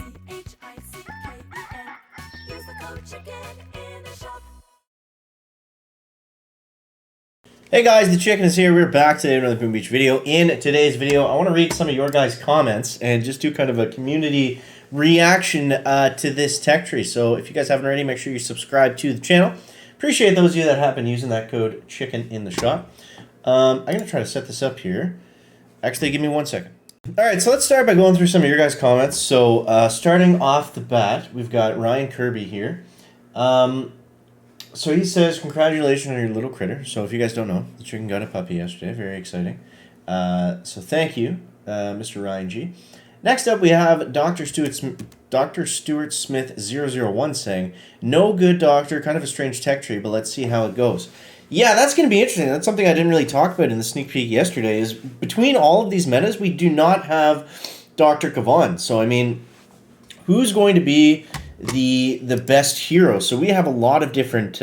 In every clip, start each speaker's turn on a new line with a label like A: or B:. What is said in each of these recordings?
A: Use the code CHICKEN in the shop.
B: Hey guys, the Chicken is here. We're back today with another Boom Beach video. In today's video, I want to read some of your guys' comments and just do kind of a community reaction to this tech tree. So if you guys haven't already, make sure you subscribe to the channel. Appreciate those of you that have been using that code CHICKEN in the shop. I'm going to try to set this up here. Actually, give me 1 second. Alright, so let's start by going through some of your guys' comments. So starting off the bat, we've got Ryan Kirby here. So he says, congratulations on your little critter. So if you guys don't know, the chicken got a puppy yesterday. Very exciting. So thank you, Mr. Ryan G. Next up, we have Dr. Stuart Smith 001 saying, no good doctor, kind of a strange tech tree, but let's see how it goes. Yeah, that's going to be interesting. That's something I didn't really talk about in the sneak peek yesterday, is between all of these metas, we do not have Dr. Kavan. So, I mean, who's going to be the best hero? So we have a lot of different,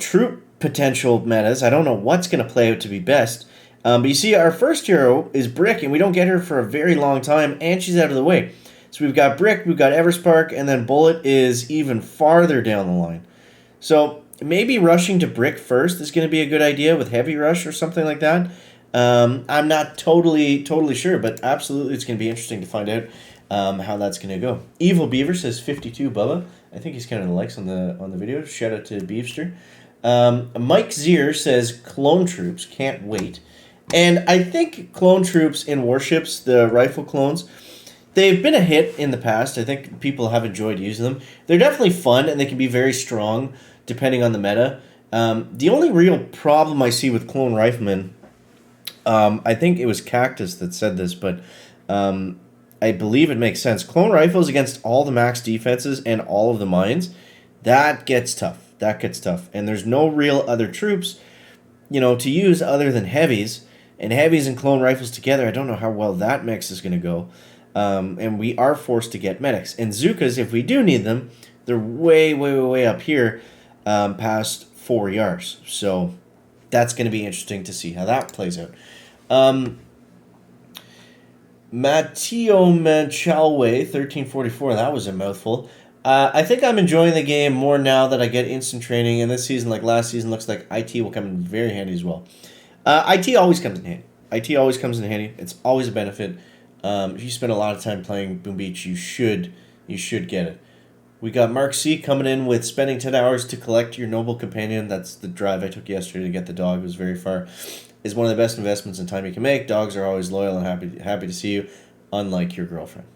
B: troop potential metas. I don't know what's going to play out to be best. But you see, our first hero is Brick, and we don't get her for a very long time, and she's out of the way. So we've got Brick, we've got Everspark, and then Bullet is even farther down the line. So maybe rushing to Brick first is going to be a good idea with Heavy Rush or something like that. I'm not totally sure, but absolutely it's going to be interesting to find out how that's going to go. Evil Beaver says 52 Bubba. I think he's counting the likes on the video. Shout out to Beefster. Mike Zier says Clone Troops, can't wait. And I think Clone Troops in Warships, the rifle clones, they've been a hit in the past. I think people have enjoyed using them. They're definitely fun, and they can be very strong depending on the meta. The only real problem I see with Clone Riflemen, I think it was Cactus that said this, but I believe it makes sense. Clone Rifles against all the max defenses and all of the mines, that gets tough. That gets tough. And there's no real other troops, to use other than heavies. And heavies and Clone Rifles together, I don't know how well that mix is going to go. And we are forced to get medics. And Zookas, if we do need them, they're way up here, past 4 yards. So that's going to be interesting to see how that plays out. Matteo Manchalwe 1344, that was a mouthful. I think I'm enjoying the game more now that I get instant training, and this season, like last season, looks like IT will come in very handy as well. IT always comes in handy. IT always comes in handy. It's always a benefit. If you spend a lot of time playing Boom Beach, you should get it. We got Mark C coming in with spending 10 hours to collect your noble companion. That's the drive I took yesterday to get the dog. It was very far. Is one of the best investments in time you can make. Dogs are always loyal and happy to see you, unlike your girlfriend.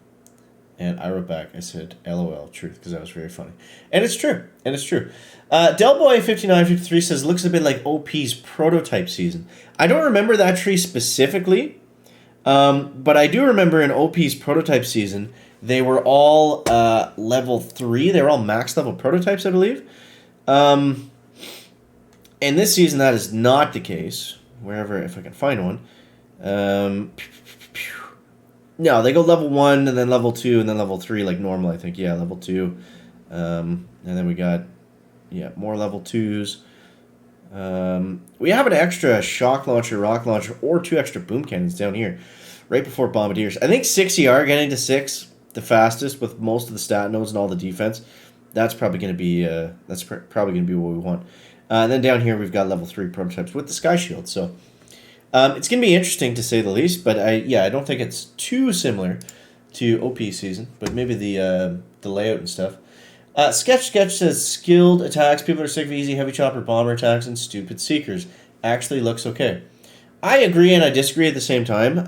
B: And I wrote back, I said, LOL, truth, because that was very funny. And it's true. Delboy5953 says, looks a bit like OP's prototype season. I don't remember that tree specifically, but I do remember in OP's prototype season, they were all level 3. They were all max level prototypes, I believe. In this season, that is not the case. Wherever, if I can find one. No, they go level 1, and then level 2, and then level 3, like normal, I think. Yeah, level 2. And then we got, more level 2s. We have an extra shock launcher, rock launcher, or 2 extra boom cannons down here, right before bombardiers. I think 6 ER getting to 6, the fastest with most of the stat nodes and all the defense. That's probably going to be what we want. And then down here we've got level 3 prototypes with the sky shield. So it's going to be interesting to say the least. But I don't think it's too similar to OP season. But maybe the layout and stuff. Sketch says skilled attacks. People are sick of easy heavy chopper bomber attacks and stupid seekers. Actually looks okay. I agree and I disagree at the same time.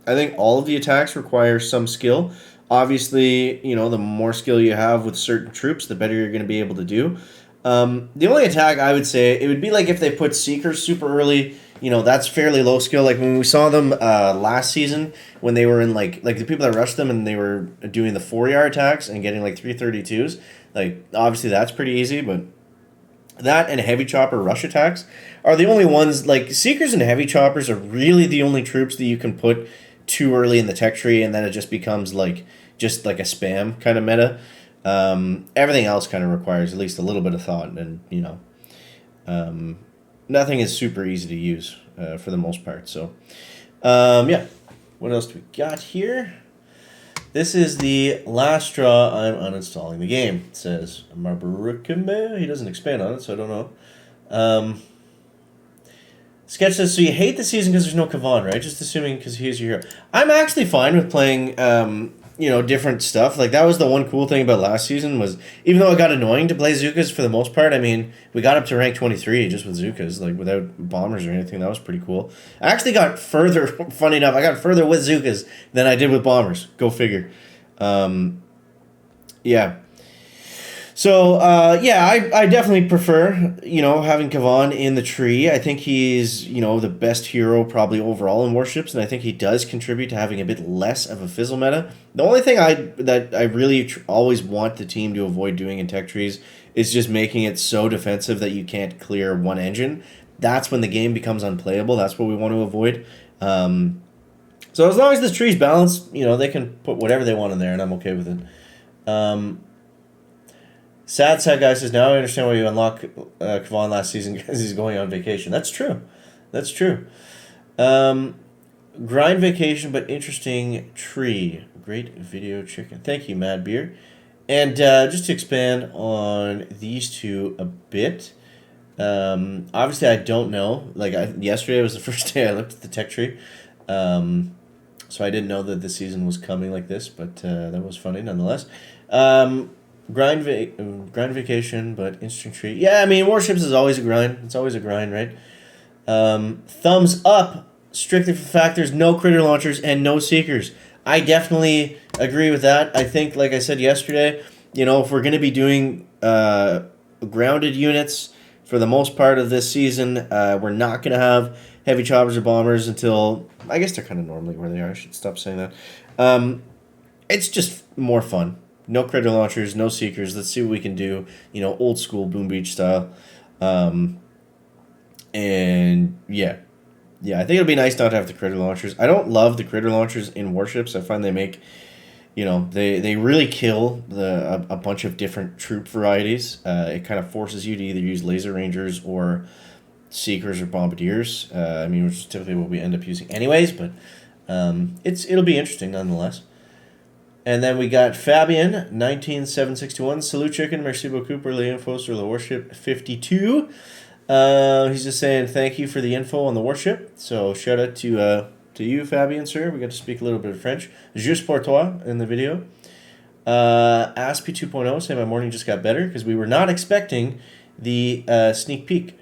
B: I think all of the attacks require some skill. Obviously, the more skill you have with certain troops, the better you're going to be able to do. The only attack I would say, it would be like if they put Seekers super early, that's fairly low skill. Like when we saw them last season, when they were in like the people that rushed them and they were doing the 4-yard attacks and getting like 332s, like obviously that's pretty easy, but that and heavy chopper rush attacks are the only ones. Like Seekers and heavy choppers are really the only troops that you can put too early in the tech tree, and then it just becomes just like a spam kind of meta. Everything else kind of requires at least a little bit of thought, and nothing is super easy to use for the most part. So, what else do we got here? This is the last straw. I'm uninstalling the game. It says Mabrukame. He doesn't expand on it, so I don't know. Sketch says, so you hate the season because there's no Kavan, right? Just assuming because he's your hero. I'm actually fine with playing, different stuff. Like, that was the one cool thing about last season was, even though it got annoying to play Zukas for the most part, I mean, we got up to rank 23 just with Zukas, like, without bombers or anything. That was pretty cool. I actually got further, funny enough, I got further with Zukas than I did with bombers. Go figure. Yeah. So, I definitely prefer, having Kavan in the tree. I think he's, the best hero probably overall in Warships, and I think he does contribute to having a bit less of a fizzle meta. The only thing I really always want the team to avoid doing in tech trees is just making it so defensive that you can't clear one engine. That's when the game becomes unplayable. That's what we want to avoid. So as long as this tree's balanced, they can put whatever they want in there, and I'm okay with it. Sad guy says, now I understand why you unlock Kavan last season because he's going on vacation. That's true. That's true. Grind vacation, but interesting tree. Great video, chicken. Thank you, Mad Beer. And just to expand on these two a bit, obviously I don't know. Like, yesterday was the first day I looked at the tech tree. So I didn't know that the season was coming like this, but that was funny nonetheless. Grind vacation, but interesting tree. Yeah, I mean, Warships is always a grind. It's always a grind, right? Thumbs up, strictly for factors, no critter launchers, and no seekers. I definitely agree with that. I think, like I said yesterday, if we're going to be doing grounded units for the most part of this season, we're not going to have heavy choppers or bombers until, I guess they're kind of normally where they are. I should stop saying that. It's just more fun. No critter launchers, no seekers. Let's see what we can do. Old school Boom Beach style. And yeah, I think it'll be nice not to have the critter launchers. I don't love the critter launchers in Warships. I find they make, they really kill a bunch of different troop varieties. It kind of forces you to either use laser rangers or seekers or bombardiers. Which is typically what we end up using anyways. But it'll be interesting nonetheless. And then we got Fabian, 19761. Salute Chicken, merci beaucoup pour l'info sur le Warship 52. He's just saying thank you for the info on the Warship. So shout out to you, Fabian, sir. We got to speak a little bit of French. Juste pour toi in the video. Aspi 2.0 saying my morning just got better because we were not expecting the sneak peek.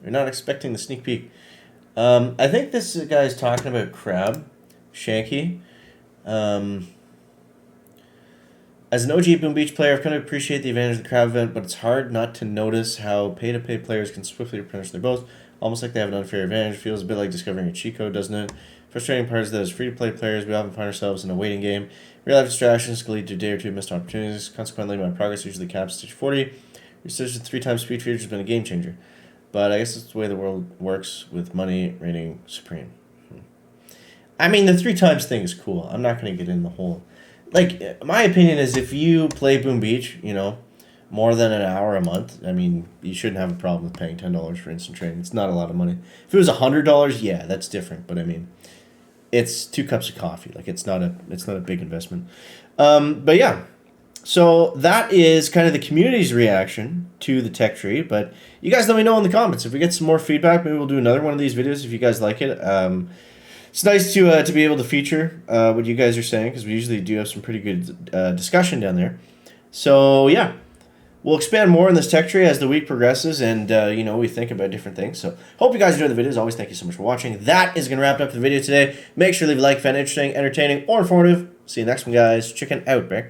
B: We're not expecting the sneak peek. I think this guy is talking about Crab, Shanky. As an OG Boom Beach player, I've come to appreciate the advantage of the crab event, but it's hard not to notice how pay-to-play players can swiftly replenish their boats, almost like they have an unfair advantage. It feels a bit like discovering a cheat code, doesn't it? Frustrating part is that as free-to-play players, we often find ourselves in a waiting game. Real-life distractions can lead to a day or two of missed opportunities. Consequently, my progress usually caps at stage 40. Research at 3 times speed feature has been a game-changer. But I guess it's the way the world works with money reigning supreme. I mean, the 3 times thing is cool. I'm not going to get in the whole... Like, my opinion is if you play Boom Beach, more than an hour a month, I mean, you shouldn't have a problem with paying $10 for instant trading. It's not a lot of money. If it was $100, yeah, that's different. But I mean, it's 2 cups of coffee. Like, it's not a big investment. But yeah, so that is kind of the community's reaction to the tech tree. But you guys let me know in the comments. If we get some more feedback, maybe we'll do another one of these videos if you guys like it. It's nice to be able to feature what you guys are saying because we usually do have some pretty good discussion down there. So yeah, we'll expand more on this tech tree as the week progresses and we think about different things. So hope you guys enjoyed the video. As always, thank you so much for watching. That is going to wrap up the video today. Make sure to leave a like if you found it interesting, entertaining, or informative. See you next one, guys. Chicken out. Back.